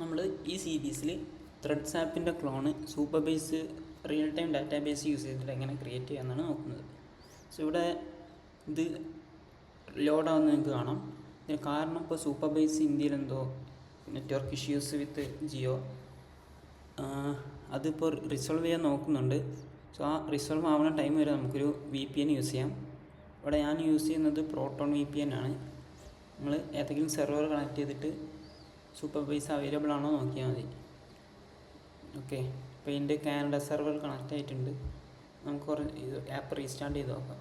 നമ്മൾ ഈ സീരീസിൽ ത്രെഡ്സ് ആപ്പിൻ്റെ clone Supabase real time database use ചെയ്തിട്ട് എങ്ങനെ ക്രിയേറ്റ് ചെയ്യാമെന്നാണ് നോക്കുന്നത്. സോ ഇവിടെ ഇത് ലോഡാവുന്ന നിങ്ങൾക്ക് കാണാം. ഇതിന് കാരണം ഇപ്പോൾ സൂപ്പർബേസ് ഇന്ത്യയിൽ എന്തോ നെറ്റ്വർക്ക് ഇഷ്യൂസ് വിത്ത് ജിയോ അതിപ്പോൾ റിസോൾവ് ചെയ്യാൻ നോക്കുന്നുണ്ട്. സോ ആ റിസോൾവ് ആവുന്ന ടൈം വരെ നമുക്കൊരു VPN യൂസ് ചെയ്യാം. ഇവിടെ ഞാൻ യൂസ് ചെയ്യുന്നത് പ്രോട്ടോൺ VPN ആണ്. നമ്മൾ ഏതെങ്കിലും സെർവർ കണക്ട് ചെയ്തിട്ട് സൂപ്പർബേസ് അവൈലബിൾ ആണോ നോക്കിയാൽ മതി. ഓക്കെ, ഇപ്പോൾ ഇതിൻ്റെ കാനഡ സെർവർ കണക്റ്റ് ആയിട്ടുണ്ട്. നമുക്ക് ഇത് ആപ്പ് റീസ്റ്റാർട്ട് ചെയ്ത് നോക്കാം.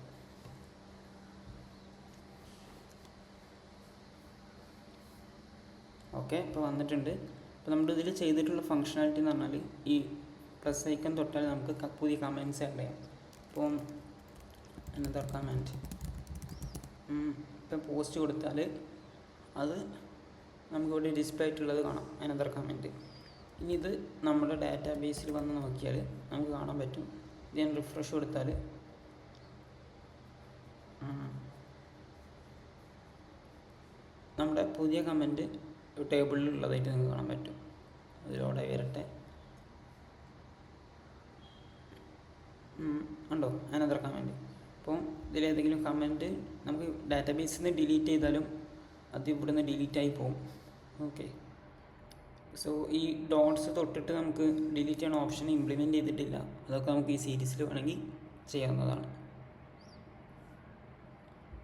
ഓക്കെ, ഇപ്പോൾ വന്നിട്ടുണ്ട്. ഇപ്പോൾ നമ്മൾ ഇതിൽ ചെയ്തിട്ടുള്ള ഫങ്ഷനാലിറ്റി എന്ന് പറഞ്ഞാൽ ഈ പ്ലസ് ഐക്കൺ തൊട്ടാൽ നമുക്ക് പുതിയ കമൻറ്റ്സ് ആഡ് ചെയ്യാം. ഇപ്പം എന്നതാ കമൻറ്റ് ഇപ്പം പോസ്റ്റ് കൊടുത്താൽ അത് നമുക്കിവിടെ ഡിസ്പ്ലേ ആയിട്ടുള്ളത് കാണാം, അനദർ കമൻറ്റ്. ഇനി ഇത് നമ്മുടെ ഡാറ്റാ ബേസിൽ വന്ന് നോക്കിയാൽ നമുക്ക് കാണാൻ പറ്റും. ഇത് ഞാൻ റിഫ്രഷ് കൊടുത്താൽ നമ്മുടെ പുതിയ കമൻറ്റ് ടേബിളിലുള്ളതായിട്ട് നിങ്ങൾക്ക് കാണാൻ പറ്റും. അതിലൂടെ വരട്ടെ, ഉണ്ടോ അനദർ കമൻറ്റ്. അപ്പോൾ ഇതിലേതെങ്കിലും കമൻറ്റ് നമുക്ക് ഡാറ്റാബേസിൽ നിന്ന് ഡിലീറ്റ് ചെയ്താലും അത് ഇവിടുന്ന് ഡിലീറ്റായി പോകും. ഓക്കെ, സോ ഈ ഡോട്ട്സ് തൊട്ടിട്ട് നമുക്ക് ഡിലീറ്റ് ചെയ്യണ ഓപ്ഷൻ ഇംപ്ലിമെൻറ്റ് ചെയ്തിട്ടില്ല. അതൊക്കെ നമുക്ക് ഈ സീരീസിൽ വേണമെങ്കിൽ ചെയ്യാവുന്നതാണ്.